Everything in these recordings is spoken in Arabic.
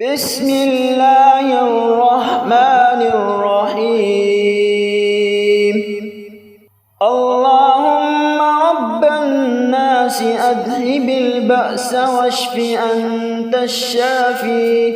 بسم الله الرحمن الرحيم. اللهم رب الناس أذهب البأس واشف أنت الشافي،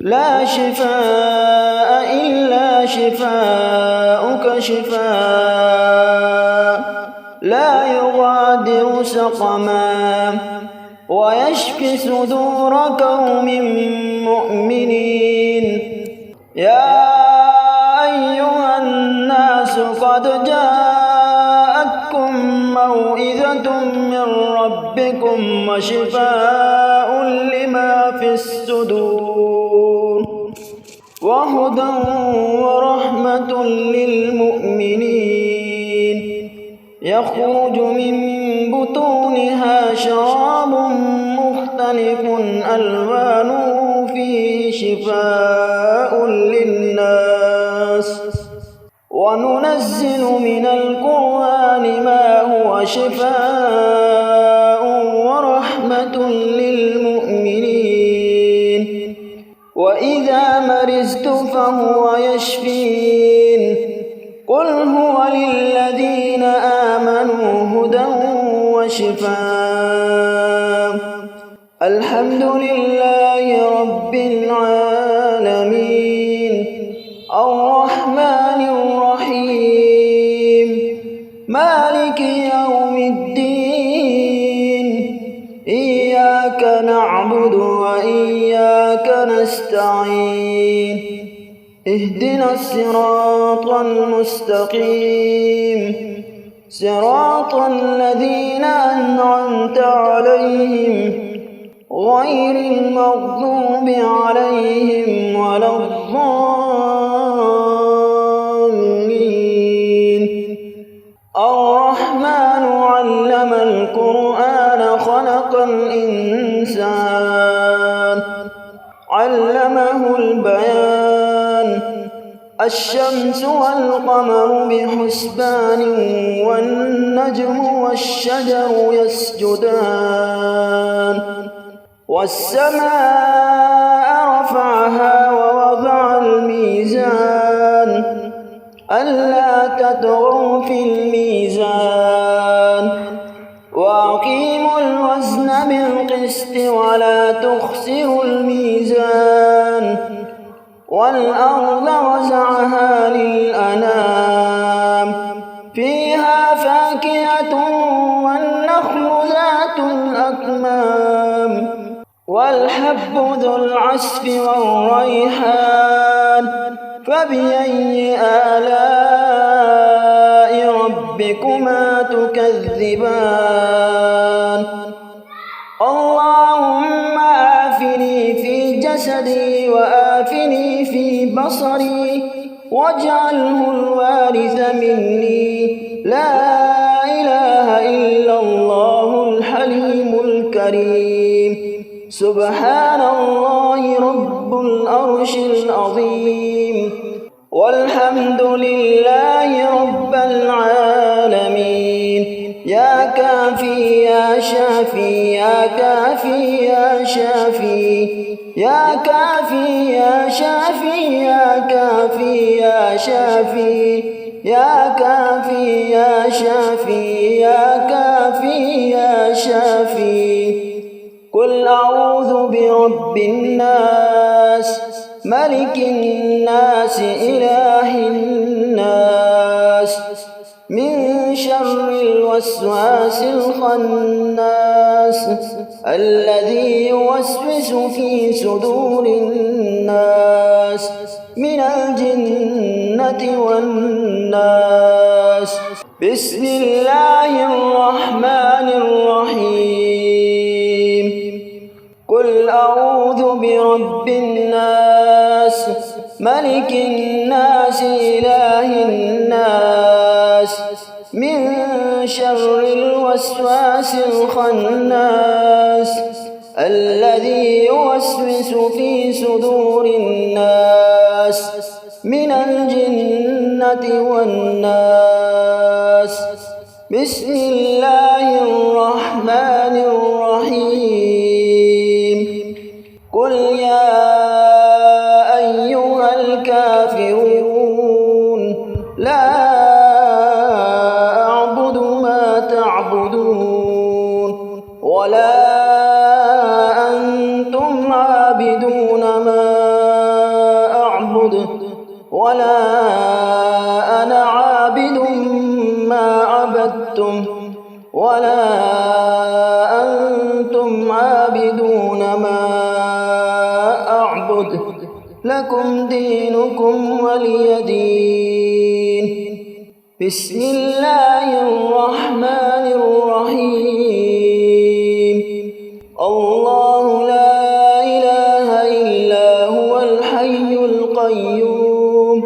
لا شفاء إلا شفاؤك شفاء لا يغادر سقما، ويشفي صدور قوم مؤمنين. يا أيها الناس قد جاءتكم موعظة من ربكم وشفاء لما في الصدور وهدى ورحمة للمؤمنين. يخرج من بطونها شراب مختلف ألوانه فيه شفاء للناس، وننزل من القرآن ما هو شفاء ورحمة للمؤمنين. وإذا مرضت فهو يشفين. قل هو للذين آمنوا هدى وشفاء. الحمد لله رب العالمين، الرحمن الرحيم، مالك يوم الدين. إياك نعبد وإياك نستعين. اهدنا الصراط المستقيم، صراط الذين أنعمت عليهم غير المغضوب عليهم ولا الضالين. الرحمن علم القرآن خلق الإنسان علمه البيان. الشمس والقمر بحسبان والنجم والشجر يسجدان. والسماء رفعها ووضع الميزان ألا تطغوا في الميزان، وأقيموا الوزن بالقسط ولا تخسروا الميزان. والأرض وزعها للأنام، فيها فاكهة والنخل ذات الأكمام والحب ذو العصف والريحان. فبأي آلاء ربكما تكذبان؟ اللهم آفني في جسدي وآفني في بصري واجعله الوارث مني. لا إله إلا الله الحليم الكريم. سبحان الله رب العرش العظيم، والحمد لله رب العالمين. يا كافي يا شافي يا كافي يا شافي يا كافي يا شافي يا كافي يا شافي يا كافي يا شافي يا كافي يا شافي. قل أعوذ برب الناس ملك الناس إله الناس من شر الوسواس الخناس الذي يوسوس في صدور الناس من الجنة والناس. بسم الله الرحمن الرحيم. قل أعوذ برب الناس ملك الناس إله الناس من شر الوسواس الخناس الذي يوسوس في صدور الناس من الجنة والناس. بسم الله الرحمن الرحيم. قل يا الكافرون لا أعبد ما تعبدون ولا أنتم عابدون ما أعبد ولا أنا عابد ما عبدتم ولا أنتم عابدون ما أعبد لكم دينكم ولي دين. بسم الله الرحمن الرحيم. الله لا إله إلا هو الحي القيوم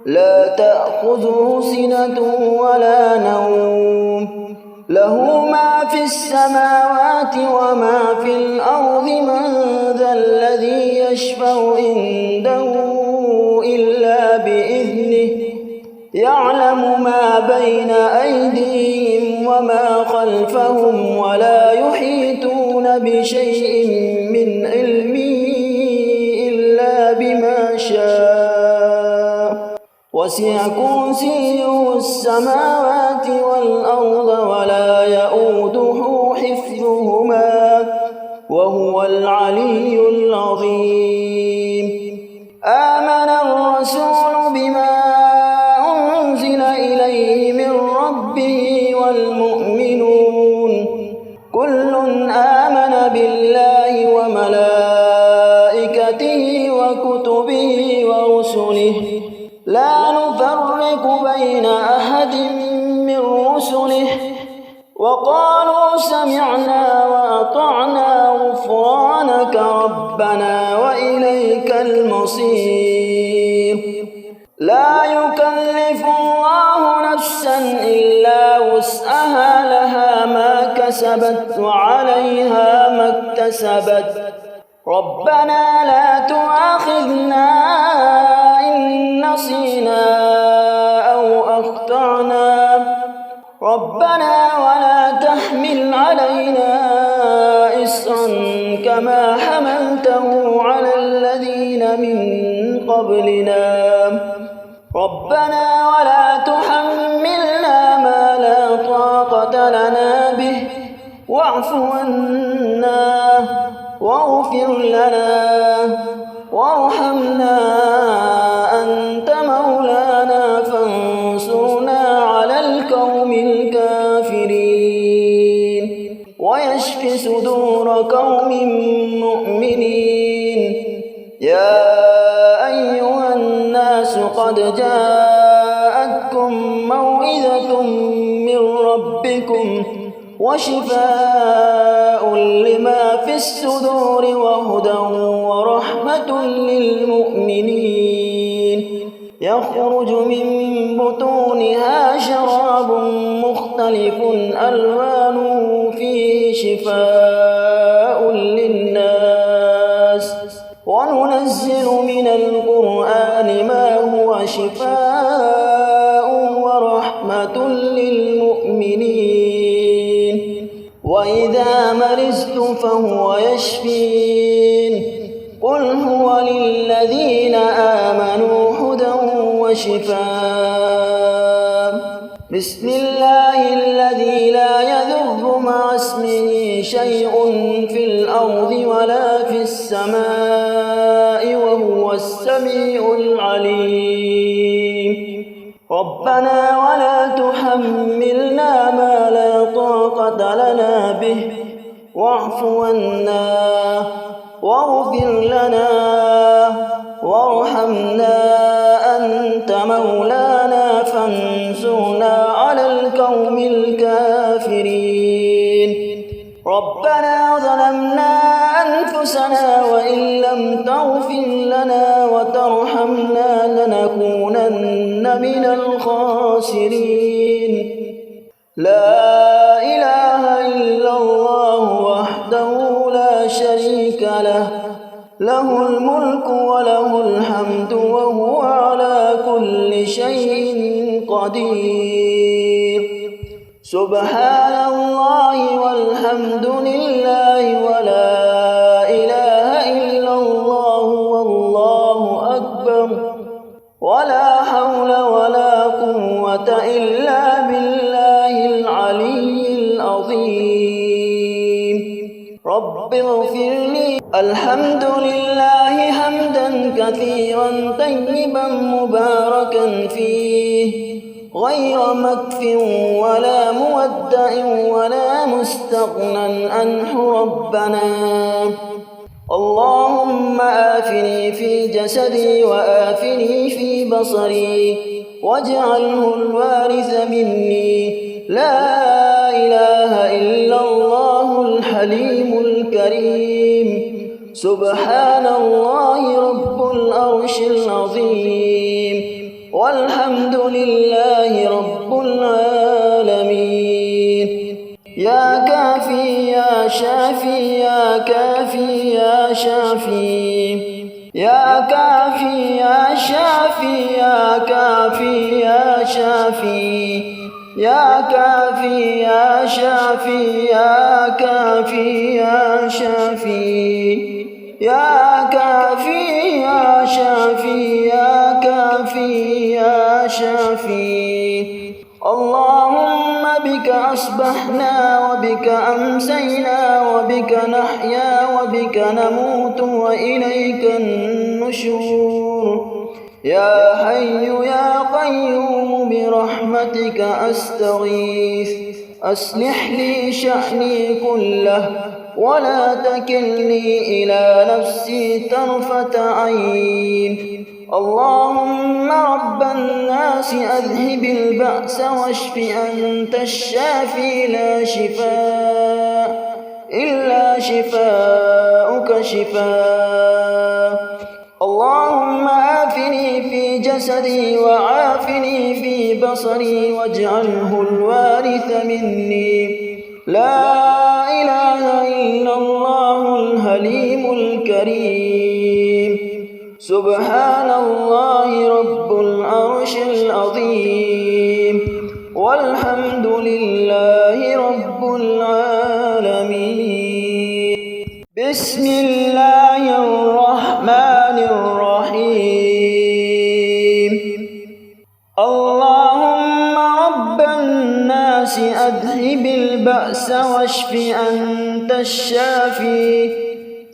لا تأخذه سنة ولا نوم له ما في السماوات وما في الأرض من ذا الذي يشفع عنده إلا بإذنه يعلم ما بين أيديهم وما خلفهم ولا يحيطون بشيء من علمه إلا بما شاء وسع كرسيه السماوات والأرض ولا يؤوده حفظهما وهو العلي العظيم. آمن الرسول بما أنزل إليه من ربه والمؤمنون كل آمن بالله وملائكته وكتبه ورسله لا نفرق بين أحد من رسله وقالوا سمعنا وأطعنا غفرانك ربنا وإليك المصير. لا يكلف الله نفسا إلا وسعها لها ما كسبت وعليها ما اكتسبت ربنا لا تؤاخذنا إن نسينا أو أخطأنا ربنا ولا تحمل علينا إصرا كما حملته على الذين من قبلنا ربنا ولا تحملنا ما لا طاقة لنا به واعف عنا واغفر لنا وارحمنا أنت مولانا فانصرنا على القوم الكافرين ويشف صدور قوم مؤمنين. يا أيها الناس قد جاءتكم موعظة من ربكم وشفاء لما في الصدور وهدى ورحمة للمؤمنين. يخرج من بطونها شراب مختلف ألوانه فيه شفاء للناس وننزل من القرآن ما هو شفاء ورحمة للمؤمنين. وإذا مرضت فهو يشفين قل هو للذين آمنوا هدى وشفاء. بسم الله الذي لا يضر مع اسمه شيء في الأرض ولا في السماء وهو السميع العليم. ربنا ولا تحملنا ما لا طاقة لنا به واعف عنا واغفر لنا وارحمنا أنت مولانا فانصرنا على القوم الكافرين. ربنا ظلمنا أنفسنا وإن لم تغفر لنا وترحمنا لنكونن من الخاسرين. لا إله إلا الله وحده لا شريك له له الملك وله الحمد وهو على كل شيء قدير. سبحان الله والحمد لله ولا إله إلا الله والله أكبر ولا حول ولا قوة إلا بالله العلي العظيم. رب اغفر لي. الحمد لله حمدا كثيرا طيبا مباركا فيه، غير مكف ولا مودع ولا مستغنى عنه ربنا. اللهم آفني في جسدي وآفني في بصري، واجعله الوارث مني. لا إله إلا الله الحليم الكريم. سبحان الله رب العرش العظيم، والحمد لله رب العالمين. يا كافي يا شافي يا كافي يا شافي، يا كافي يا شافي يا كافي يا شافي، يا كافي يا شافي يا كافي يا شافي، يا كافي يا شافي يا كافي يا شافي. اللهم بك أصبحنا وبك أمسينا وبك نحيا وبك نموت وإليك النشور. يا حي يا قيوم برحمتك أستغيث، أصلح لي شأني كله ولا تكلني إلى نفسي طرفة عين. اللهم رب الناس أذهب البأس واشف، أنت الشافي لا شفاء إلا شفاؤك شفاء. اللهم آفني في جسدي وعافني في بصري، واجعله الوارث مني. لا إله إلا الله الحليم الكريم. سبحان الله رب العرش العظيم، والحمد لله رب العالمين. بسم الله الرحمن الرحيم. اللهم رب الناس أذهب البأس واشف، أنت الشافي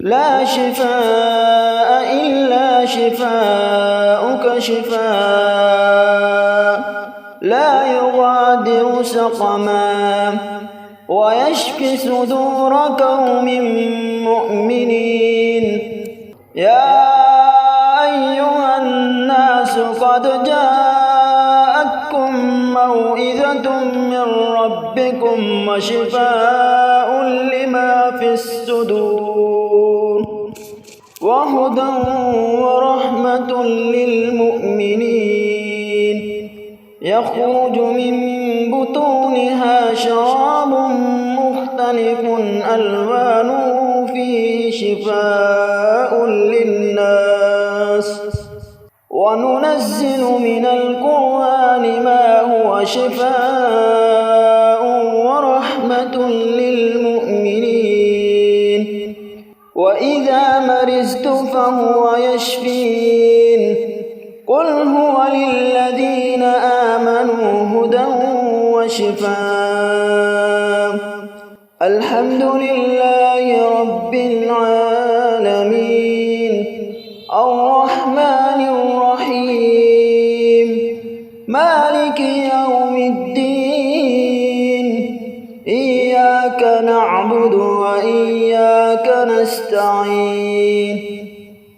لا شفاء إلا شفاؤك شفاء لا يغادر سقما، ويشفي صدور قوم مؤمنين. يا أيها الناس قد جاءتكم موعظة من ربكم وشفاء لما في الصدور، وهدى ورحمة للمؤمنين. يخرج من بطونها شراب مختلف ألوانه فيه شفاء للناس، وننزل من القرآن ما هو شفاء ورحمة للمؤمنين. وإذا مرضت فهو يشفين. قل هو للذين آمنوا هدى وشفاء. الحمد لله رب العالمين، الرحمن الرحيم، مالك يوم الدين. إياك نعبد وإياك نستعين.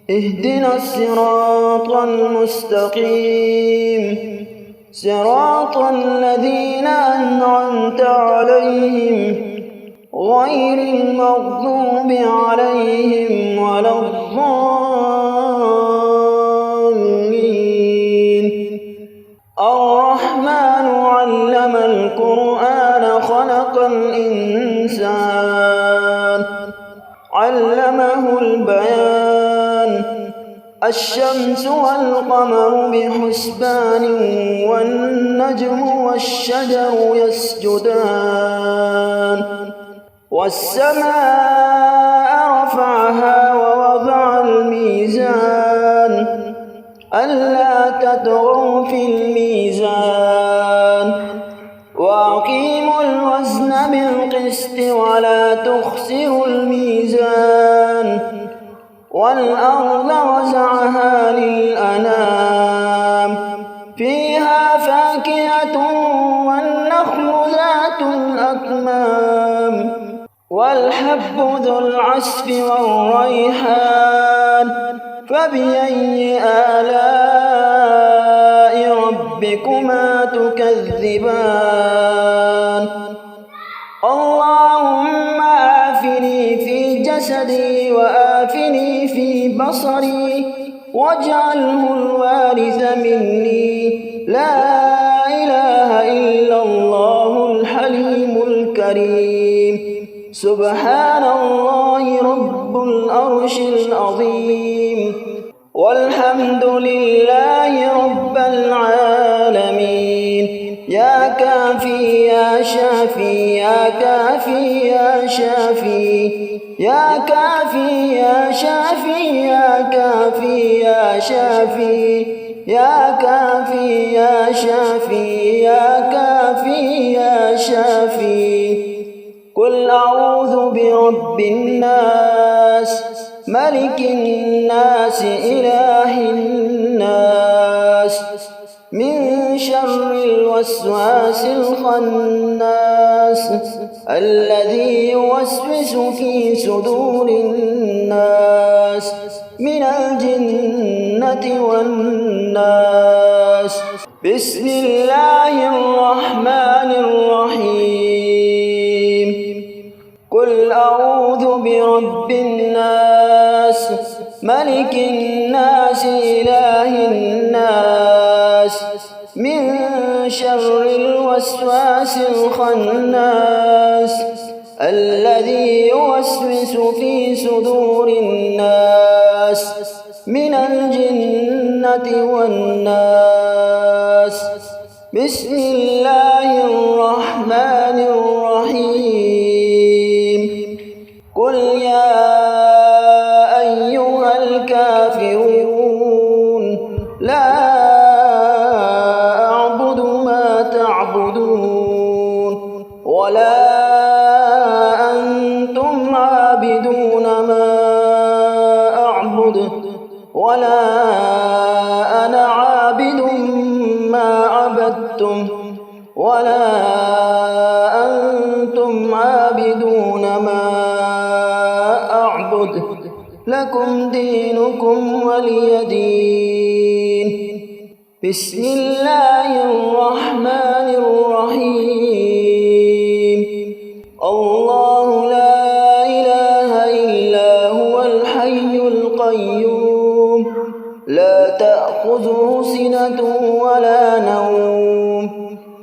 اهدنا الصراط المستقيم، صراط الذين أنعمت عليهم غير المغضوب عليهم ولا الضالين. الرحمن علم القرآن خلق الإنسان، علمه البيان. الشمس والقمر بحسبان، والنجم والشجر يسجدان. والسماء رفعها ووضع الميزان، ألا تطغوا في الميزان وأقيموا الوزن بالقسط ولا تخسروا الميزان والأرض وزعها للأنام فيها فاكهة والنخل ذات الأكمام والحب ذو العصف والريحان فبأي آلاء ربكما تكذبان اللهم آفني في جسدي وآفني في بصري واجعله الوارث مني لا إله إلا الله الحليم الكريم سبحان الله رب العرش العظيم والحمد لله رب العالمين يا كافي يا شافي يا كافي يا شافي يا كافي يا شافي يا كافي يا شافي يا كافي يا شافي يا كافي يا شافي قل أعوذ برب الناس ملك الناس إله الناس من شر الوسواس الخناس الذي يوسوس في صدور الناس من الجنة والناس بسم الله الرحمن الرحيم قل أعوذ برب الناس ملك الناس إله الناس من شر الوسواس الخناس الذي يوسوس في صدور الناس من الجنة والناس بسم الله الرحمن الرحيم قل يا أيها الكافرون لا أعبد ما تعبدون ولا أنتم عابدون ما أعبد ولا أنا عابد ما عبدتم ولا أنتم عابدون ما أعبد لكم دينكم ولي دين بسم الله الرحمن الرحيم الله لا إله إلا هو الحي القيوم لا تأخذه سنة ولا نوم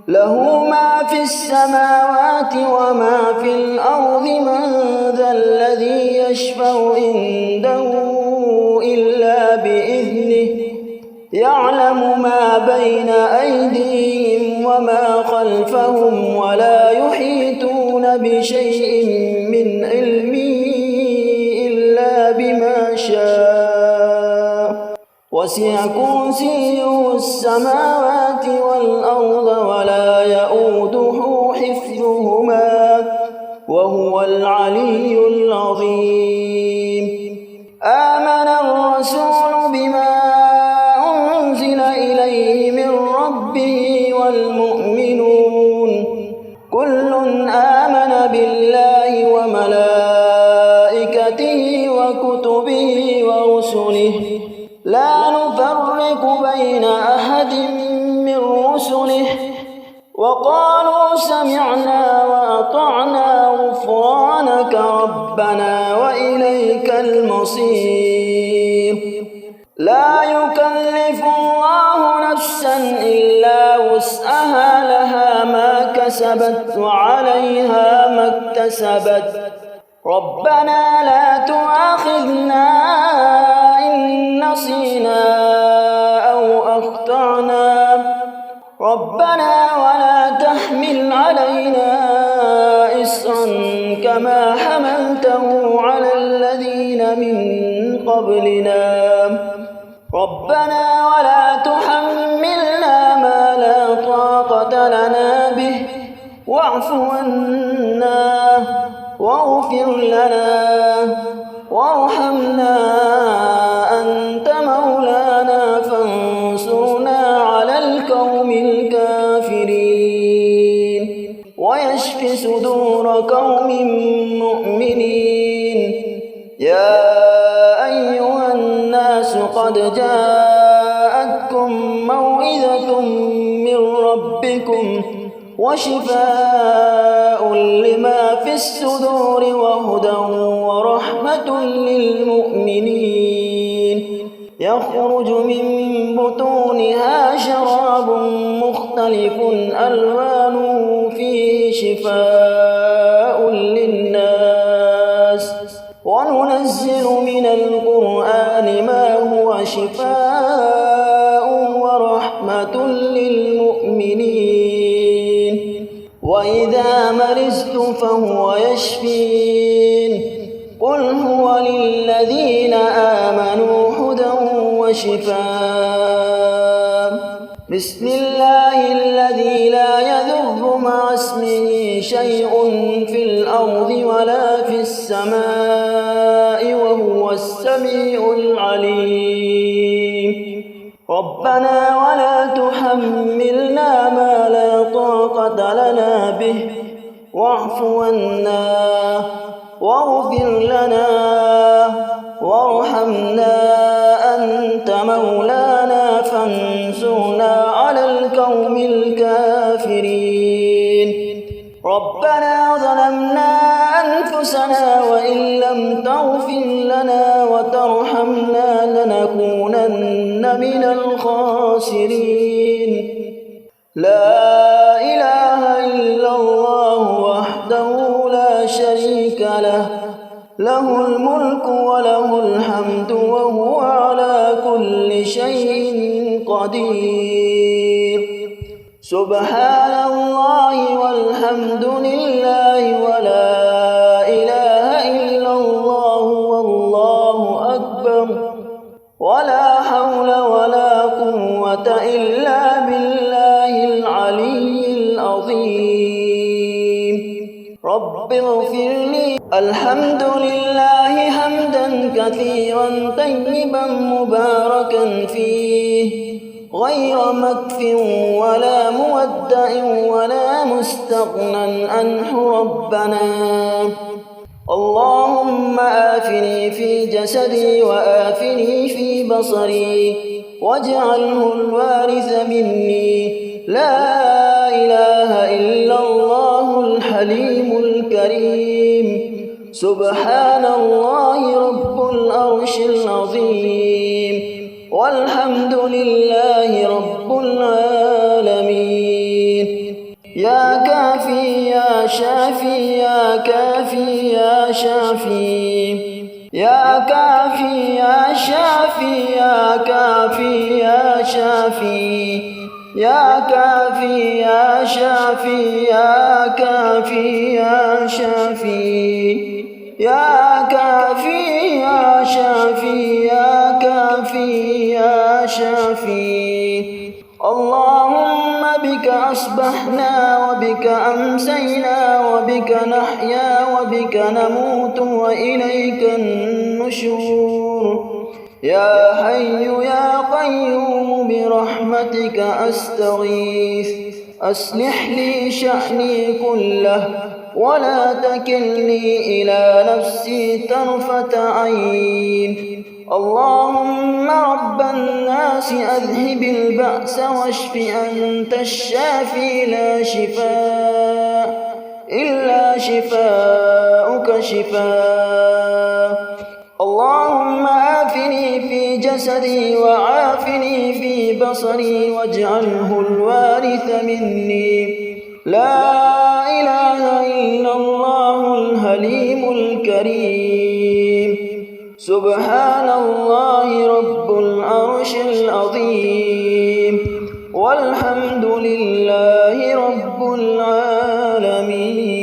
له ما في السماوات وما في الأرض من ذا الذي يشفع عنده إلا بإذنه يعلم ما بين أيديهم وما خلفهم ولا يحيطون بشيء من علمه إلا بما شاء وسع كرسيه السماوات والأرض ولا يؤوده حفظهما وهو العلي العظيم آمن الرسول بما أنزل إليه من ربه والمؤمنون كل آمن بالله وملائكته وكتبه ورسله لا نفرق بين أحد من رسله وقالوا سمعنا وأطعنا غفرانك ربنا وإليك المصير لا يكلف الله نفسا إلا وسعها لها ما كسبت وعليها ما اكتسبت ربنا لا تؤاخذنا إن نسينا أو أخطأنا ربنا ولا تحمل علينا إصرا كما حملته على الذين من قبلنا ربنا ولا تحملنا ما لا طاقة لنا به واعف عنا واغفر لنا وارحمنا أنت مولانا فانصرنا على القوم الكافرين ويشف صدور قوم مؤمنين. يا أيها الناس قد جاءتكم موعظة من ربكم وشفاء لما في الصدور وهدى ورحمة للمؤمنين. يخرج من بطونها شراب مختلف ألوانه فيه شفاء للناس وننزل من القرآن ما هو شفاء ورحمة للمؤمنين. وإذا مرضت فهو يشفين. قل هو للذين آمنوا هدى وشفاء. بسم الله الذي لا يضر مع اسمه شيء في الأرض ولا في السماء وهو السميع العليم. ربنا ولا تحملنا ما لا طاقة لنا به واعف عنا واغفر لنا وارحمنا أنت مولانا فانصرنا على القوم الكافرين. ربنا ظلمنا أنفسنا وإن لم تغفر لنا وترحمنا لنكونن من الخاسرين. لا إله إلا الله وحده لا شريك له له الملك وله الحمد وهو على كل شيء قدير. سبحان الله والحمد لله ولا إله إلا الله والله أكبر ولا حول ولا قوة إلا بالله العلي العظيم. رب اغفر لي. الحمد لله حمدا كثيرا طيبا مباركا فيه غير مكف ولا مودع ولا مستغنى عنه ربنا. اللهم آفني في جسدي وآفني في بصري واجعله الوارث مني. لا إله إلا الله الحليم الكريم. سبحان الله رب العرش العظيم والحمد لله رب العالمين. يا كافي يا شافي يا كافي يا شافي يا كافي يا شافي يا كافي يا شافي يا كافي يا شافي يا كافي يا شافي يا كافي يا شافي يا كافي يا شافي. اللهم بك أصبحنا وبك أمسينا وبك نحيا وبك نموت وإليك النشور. يا حي يا قيوم برحمتك أستغيث. أصلح لي شأني كله ولا تكلني إلى نفسي طرفة عين. اللهم رب الناس أذهب البأس واشف أنت الشافي لا شفاء إلا شفاؤك شفاء. اللهم آفني في جسدي وعافني في بصري واجعله الوارث مني. لا إله إلا الله الحليم الكريم. سبحان الله رب العرش العظيم والحمد لله رب العالمين.